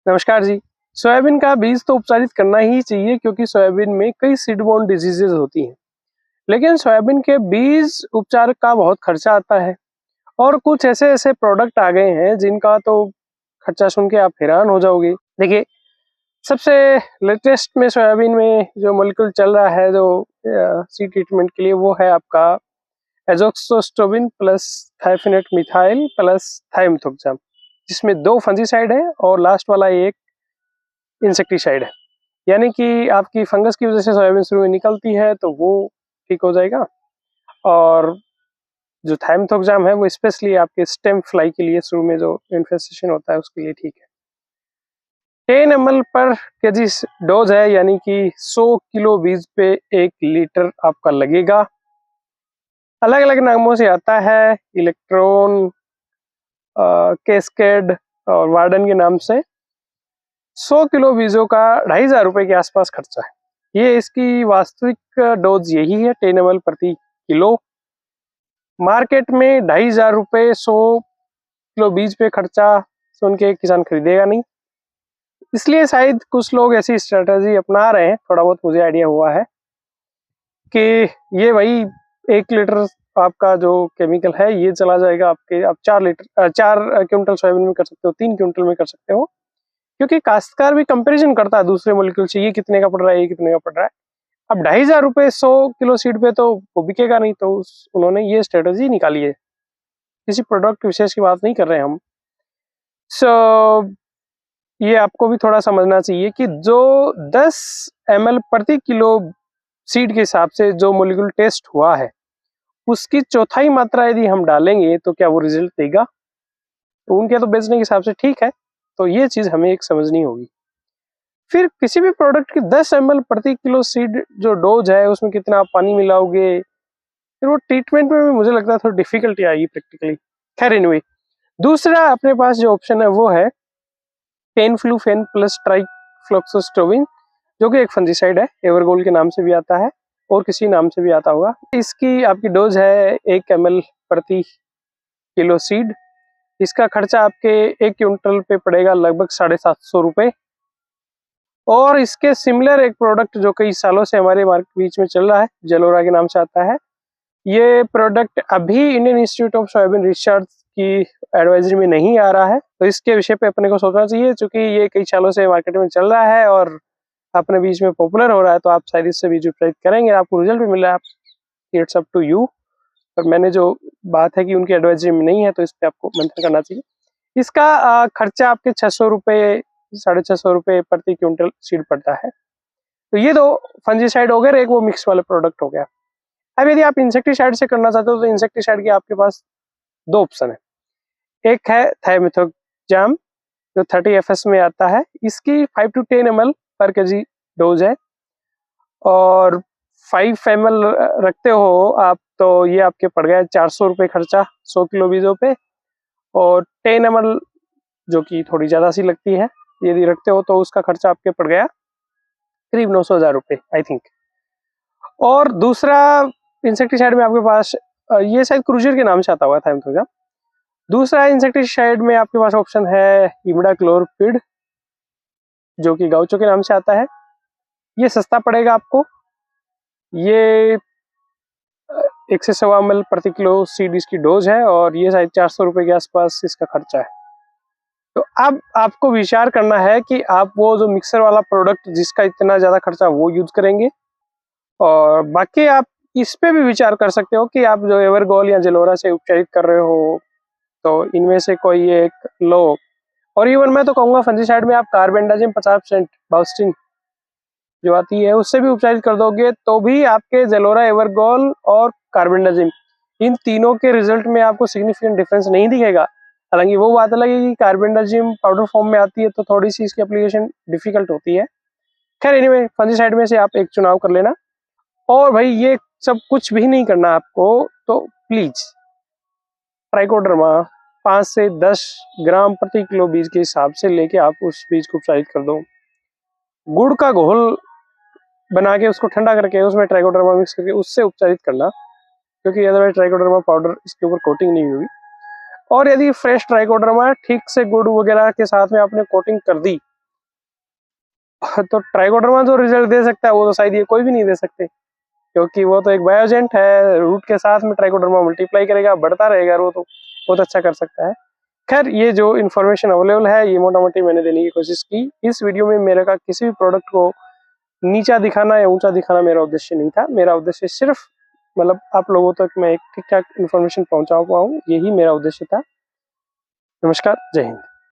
नमस्कार जी। सोयाबीन का बीज तो उपचारित करना ही चाहिए क्योंकि सोयाबीन में कई सीडबोर्न डिजीजेज होती हैं। लेकिन सोयाबीन के बीज उपचार का बहुत खर्चा आता है और कुछ ऐसे ऐसे प्रोडक्ट आ गए हैं जिनका तो खर्चा सुन के आप हैरान हो जाओगे। देखिए, सबसे लेटेस्ट में सोयाबीन में जो मॉलिक्यूल चल रहा है जो सीड ट्रीटमेंट के लिए, वो है आपका एजोक्सोस्टोबिन प्लस थाइफिनेट मिथाइल प्लस थाइमथोक्साम, जिसमें 2 फंजीसाइड है और लास्ट वाला एक इंसेक्टिसाइड है। यानी कि आपकी फंगस की वजह से सोयाबीन शुरू में निकलती है तो वो ठीक हो जाएगा, और जो थाइमथोक्साम है वो स्पेशली आपके स्टेम फ्लाई के लिए, शुरू में जो इन्फेस्टेशन होता है उसके लिए ठीक है। 10 ml पर केजी डोज है, यानी कि 100 किलो बीज पे 1 लीटर आपका लगेगा। अलग अलग नामों से आता है, इलेक्ट्रॉन, कैस्केड और वार्डन के नाम से। 100 किलो बीजों का 2,500 रुपए के आसपास खर्चा है। ये इसकी वास्तविक डोज यही है, 10 ml प्रति किलो। मार्केट में 2,500 रुपए 100 किलो बीज पे खर्चा सुन के किसान खरीदेगा नहीं, इसलिए शायद कुछ लोग ऐसी स्ट्रेटजी अपना रहे हैं। थोड़ा बहुत मुझे आइडिया हुआ है कि ये वही 1 लीटर आपका जो केमिकल है ये चला जाएगा आपके, आप 4 क्विंटल सोयाबीन में कर सकते हो, 3 क्विंटल में कर सकते हो, क्योंकि काश्तकार भी कंपैरिजन करता है दूसरे मॉलिक्यूल से, ये कितने का पड़ रहा है, ये कितने का पड़ रहा है। अब 2,500 रुपए 100 किलो सीड पे तो वो बिकेगा नहीं, तो उन्होंने ये स्ट्रेटजी निकाली है। किसी प्रोडक्ट विशेष की बात नहीं कर रहे हैं हम। ये आपको भी थोड़ा समझना चाहिए कि जो 10 ml प्रति किलो सीड के हिसाब से जो मॉलिक्यूल टेस्ट हुआ है, उसकी चौथाई मात्रा यदि हम डालेंगे तो क्या वो रिजल्ट देगा? तो उनके तो बेचने के हिसाब से ठीक है, तो ये चीज हमें एक समझनी होगी। फिर किसी भी प्रोडक्ट की 10 ml प्रति किलो सीड जो डोज है उसमें कितना आप पानी मिलाओगे, फिर वो ट्रीटमेंट में भी मुझे लगता है थोड़ी डिफिकल्टी आएगी प्रैक्टिकली। खैर एनीवे, दूसरा अपने पास जो ऑप्शन है वो है टेनफ्लूफेन प्लस ट्राइफ्लॉक्सोस्टोबिन, जो कि एक फंजीसाइड है, एवरगोल के नाम से भी आता है और किसी नाम से भी आता होगा। इसकी आपकी डोज है 1 ml प्रति किलो सीड। इसका खर्चा आपके 1 क्विंटल पे पड़ेगा लगभग 750 रुपए। और इसके सिमिलर एक प्रोडक्ट जो कई सालों से हमारे मार्केट बीच में चल रहा है, जेलोरा के नाम से आता है। ये प्रोडक्ट अभी Indian institute of soybean research की एडवाइजरी में नहीं आ रहा है, तो इसके विषय पे अपने को सोचना चाहिए, क्योंकि ये कई सालों से मार्केट में चल रहा है और अपने बीच में पॉपुलर हो रहा है, तो आप शायद इससे बीज उपचारित करेंगे, आपको रिजल्ट भी मिल रहा है, इट्स अप टू यू। पर मैंने जो बात है कि उनकी एडवाइजरी में नहीं है, तो इस पर आपको मेंशन करना चाहिए। इसका खर्चा आपके 600 रुपये 650 रुपये प्रति क्विंटल सीड पड़ता है। तो ये 2 फंजीसाइड हो गए, एक वो मिक्स वाले प्रोडक्ट हो गया। अब यदि आप इंसेक्टिसाइड से करना चाहते हो तो इंसेक्टिसाइड के आपके पास 2 ऑप्शन है। एक है थाइमेथोक्साम जो 30 FS में आता है, इसकी 5 to 10 ml पर केजी डोज है, और 5 ml रखते हो आप तो ये आपके पड़ गया 400 रुपये खर्चा 100 किलो बीजों पे। और 10 ml जो कि थोड़ी ज्यादा सी लगती है यदि रखते हो, तो उसका खर्चा आपके पड़ गया करीब 900,000 रुपये आई थिंक। और दूसरा इंसेक्टिसाइड में आपके पास ये शायद क्रूजर के नाम से आता हुआ था। दूसरा इंसेक्टिसाइड में आपके पास ऑप्शन है इमिडाक्लोपिड, जो कि गाउचो के नाम से आता है। ये सस्ता पड़ेगा आपको, ये 1 से 1.25 ml प्रति किलो सीड इसकी डोज है, और ये शायद 400 रुपये के आसपास इसका खर्चा है। तो अब आपको विचार करना है कि आप वो जो मिक्सर वाला प्रोडक्ट जिसका इतना ज्यादा खर्चा वो यूज करेंगे, और बाकी आप इस पे भी विचार कर सकते हो कि आप जो एवरगोल या जेलोरा से उपचारित कर रहे हो, तो इनमें से कोई एक लो। और इवन मैं तो कहूँगा फंजीसाइड में आप कार्बेंडाजिम 50% बाउस्टिन जो आती है उससे भी उपचारित कर दोगे, तो भी आपके जेलोरा, एवरगोल और कार्बेंडाजिम, इन तीनों के रिजल्ट में आपको सिग्निफिकेंट डिफरेंस नहीं दिखेगा। हालांकि वो बात अलग है कि कार्बेंडाजिम पाउडर फॉर्म में आती है तो थोड़ी सी इसकी एप्लीकेशन डिफिकल्ट होती है। खैर एनीवे, फंजीसाइड में से आप एक चुनाव कर लेना। और भाई ये सब कुछ भी नहीं करना आपको, तो प्लीज ट्राइकोडर्मा 5 से 10 ग्राम प्रति किलो बीज के हिसाब से लेके आप उस बीज को उपचारित कर दो। गुड़ का घोल बना के उसको ठंडा करके उसमें ट्राइकोडर्मा मिक्स करके उससे उपचारित करना, क्योंकि अदरवाइज ट्राइकोडर्मा पाउडर इसके ऊपर कोटिंग नहीं हुई। और यदि फ्रेश ट्राइकोडर्मा ठीक से गुड़ वगैरह के साथ में आपने कोटिंग कर दी, तो ट्राइकोडर्मा जो रिजल्ट दे सकता है वो तो शायद ये कोई भी नहीं दे सकते, क्योंकि वो तो एक बायोजेंट है, रूट के साथ में ट्राइकोडर्मा मल्टीप्लाई करेगा, बढ़ता रहेगा, वो तो बहुत अच्छा कर सकता है। खैर, ये जो इन्फॉर्मेशन अवेलेबल है ये मोटा मोटी मैंने देने की कोशिश की। इस वीडियो में मेरे का किसी भी प्रोडक्ट को नीचा दिखाना या ऊंचा दिखाना मेरा उद्देश्य नहीं था। मेरा उद्देश्य सिर्फ मतलब आप लोगों तक मैं एक ठीक ठाक इन्फॉर्मेशन पहुंचा पाऊँ, यही मेरा उद्देश्य था। नमस्कार, जय हिंद।